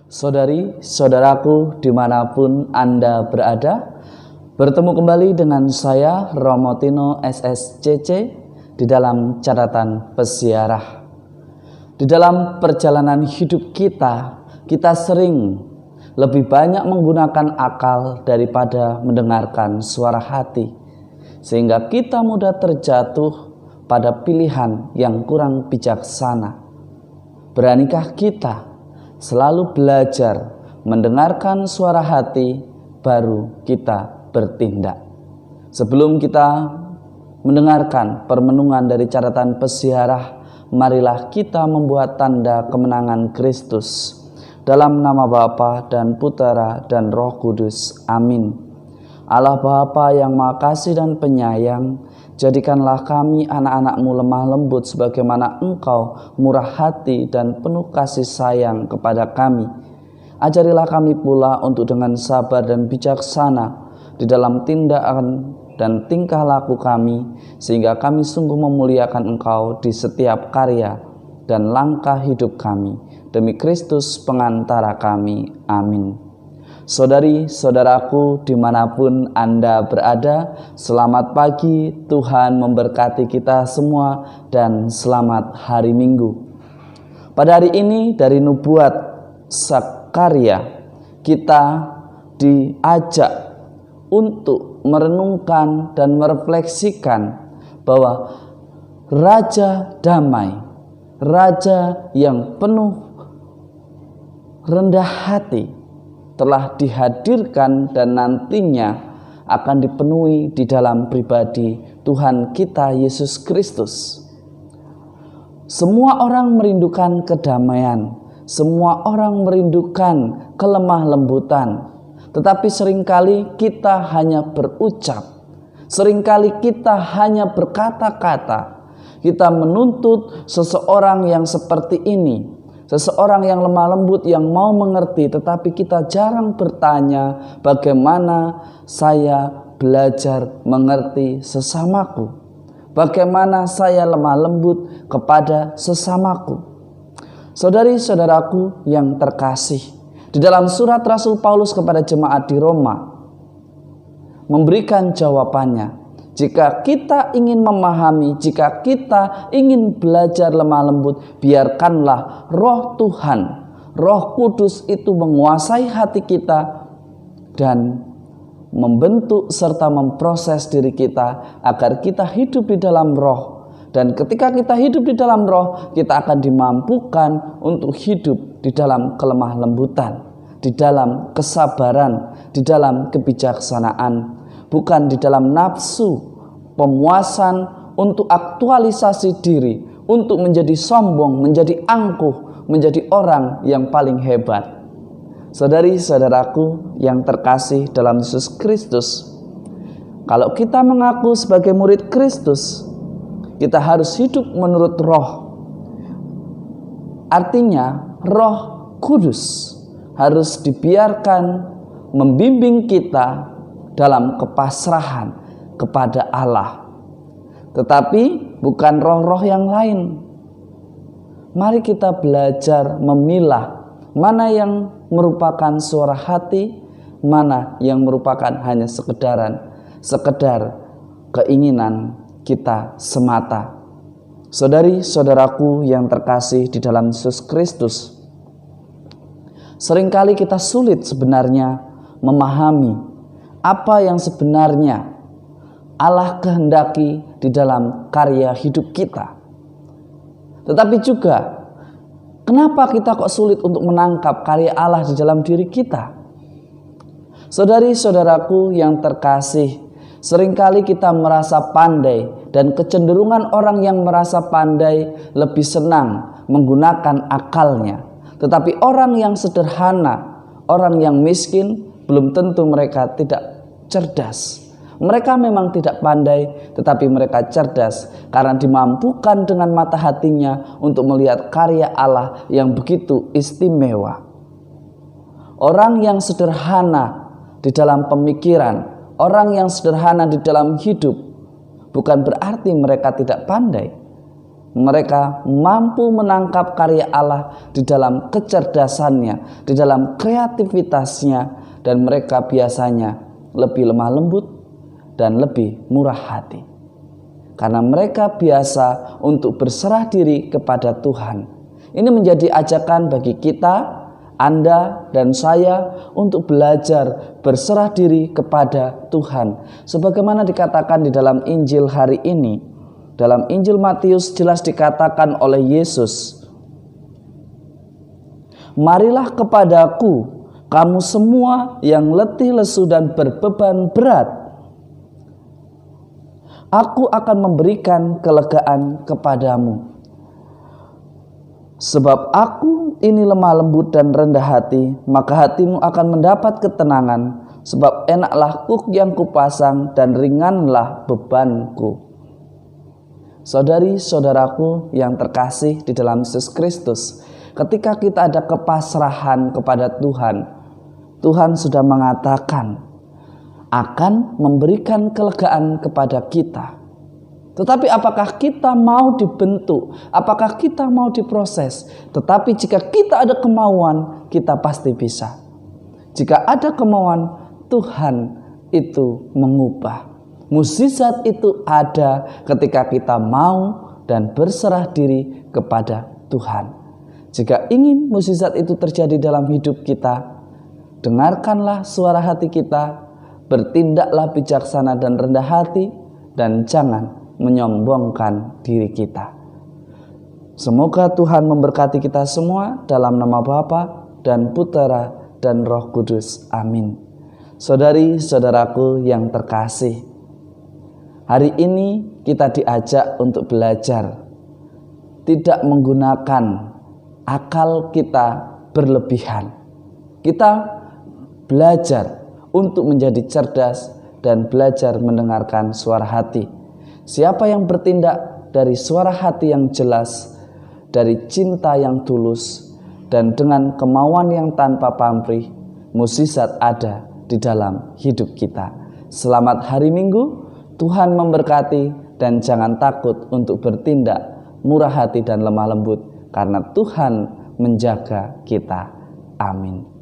Saudari-saudaraku dimanapun Anda berada, bertemu kembali dengan saya Romo Tino SSCC di dalam catatan peziarah. Di dalam perjalanan hidup kita sering lebih banyak menggunakan akal daripada mendengarkan suara hati, sehingga kita mudah terjatuh pada pilihan yang kurang bijaksana. Beranikah kita selalu belajar mendengarkan suara hati, baru kita bertindak? Sebelum kita mendengarkan permenungan dari catatan peziarah, marilah kita membuat tanda kemenangan Kristus. Dalam nama Bapa dan Putera dan Roh Kudus. Amin. Allah Bapa yang Maha Kasih dan Penyayang, jadikanlah kami anak-anak-Mu lemah lembut sebagaimana Engkau murah hati dan penuh kasih sayang kepada kami. Ajarilah kami pula untuk dengan sabar dan bijaksana di dalam tindakan dan tingkah laku kami, sehingga kami sungguh memuliakan Engkau di setiap karya dan langkah hidup kami. Demi Kristus pengantara kami. Amin. Saudari-saudaraku dimanapun Anda berada, selamat pagi, Tuhan memberkati kita semua dan selamat hari Minggu. Pada hari ini dari nubuat Sakarya, kita diajak untuk merenungkan dan merefleksikan bahwa Raja Damai, Raja yang penuh rendah hati, telah dihadirkan dan nantinya akan dipenuhi di dalam pribadi Tuhan kita Yesus Kristus. Semua orang merindukan kedamaian, semua orang merindukan kelemah lembutan, tetapi seringkali kita hanya berucap, seringkali kita hanya berkata-kata. Kita menuntut seseorang yang seperti ini, seseorang yang lemah lembut, yang mau mengerti, tetapi kita jarang bertanya, bagaimana saya belajar mengerti sesamaku? Bagaimana saya lemah lembut kepada sesamaku? Saudari-saudaraku yang terkasih, di dalam surat Rasul Paulus kepada jemaat di Roma, memberikan jawabannya. Jika kita ingin memahami, jika kita ingin belajar lemah lembut, biarkanlah Roh Tuhan, Roh Kudus itu menguasai hati kita dan membentuk serta memproses diri kita agar kita hidup di dalam Roh. Dan ketika kita hidup di dalam Roh, kita akan dimampukan untuk hidup di dalam kelemah lembutan, di dalam kesabaran, di dalam kebijaksanaan. Bukan di dalam nafsu, pemuasan untuk aktualisasi diri, untuk menjadi sombong, menjadi angkuh, menjadi orang yang paling hebat. Saudari-saudaraku yang terkasih dalam Yesus Kristus, kalau kita mengaku sebagai murid Kristus, kita harus hidup menurut Roh. Artinya Roh Kudus harus dibiarkan membimbing kita dalam kepasrahan kepada Allah, tetapi bukan roh-roh yang lain. Mari kita belajar memilah mana yang merupakan suara hati, mana yang merupakan hanya sekedar keinginan kita semata. Saudari-saudaraku yang terkasih di dalam Yesus Kristus, seringkali kita sulit sebenarnya memahami apa yang sebenarnya Allah kehendaki di dalam karya hidup kita. Tetapi juga, kenapa kita kok sulit untuk menangkap karya Allah di dalam diri kita? Saudari-saudaraku yang terkasih, seringkali kita merasa pandai, dan kecenderungan orang yang merasa pandai lebih senang menggunakan akalnya. Tetapi orang yang sederhana, orang yang miskin, belum tentu mereka tidak cerdas. Mereka memang tidak pandai, tetapi mereka cerdas karena dimampukan dengan mata hatinya untuk melihat karya Allah yang begitu istimewa. Orang yang sederhana di dalam pemikiran, orang yang sederhana di dalam hidup, bukan berarti mereka tidak pandai. Mereka mampu menangkap karya Allah di dalam kecerdasannya, di dalam kreativitasnya, dan mereka biasanya lebih lemah lembut dan lebih murah hati. Karena mereka biasa untuk berserah diri kepada Tuhan. Ini menjadi ajakan bagi kita, Anda dan saya untuk belajar berserah diri kepada Tuhan. Sebagaimana dikatakan di dalam Injil hari ini. Dalam Injil Matius jelas dikatakan oleh Yesus, "Marilah kepadaku, kamu semua yang letih lesu dan berbeban berat. Aku akan memberikan kelegaan kepadamu. Sebab aku ini lemah lembut dan rendah hati, maka hatimu akan mendapat ketenangan. Sebab enaklah kuk yang kupasang dan ringanlah bebanku." Saudari-saudaraku yang terkasih di dalam Yesus Kristus, ketika kita ada kepasrahan kepada Tuhan, Tuhan sudah mengatakan akan memberikan kelegaan kepada kita. Tetapi apakah kita mau dibentuk? Apakah kita mau diproses? Tetapi jika kita ada kemauan, kita pasti bisa. Jika ada kemauan, Tuhan itu mengubah. Mukjizat itu ada ketika kita mau dan berserah diri kepada Tuhan. Jika ingin mukjizat itu terjadi dalam hidup kita, dengarkanlah suara hati kita, bertindaklah bijaksana dan rendah hati, dan jangan menyombongkan diri kita. Semoga Tuhan memberkati kita semua dalam nama Bapa dan Putera dan Roh Kudus. Amin. Saudari-saudaraku yang terkasih, hari ini kita diajak untuk belajar tidak menggunakan akal kita berlebihan. Kita belajar untuk menjadi cerdas dan belajar mendengarkan suara hati. Siapa yang bertindak dari suara hati yang jelas, dari cinta yang tulus, dan dengan kemauan yang tanpa pamrih, mukjizat ada di dalam hidup kita. Selamat hari Minggu. Tuhan memberkati, dan jangan takut untuk bertindak murah hati dan lemah lembut, karena Tuhan menjaga kita. Amin.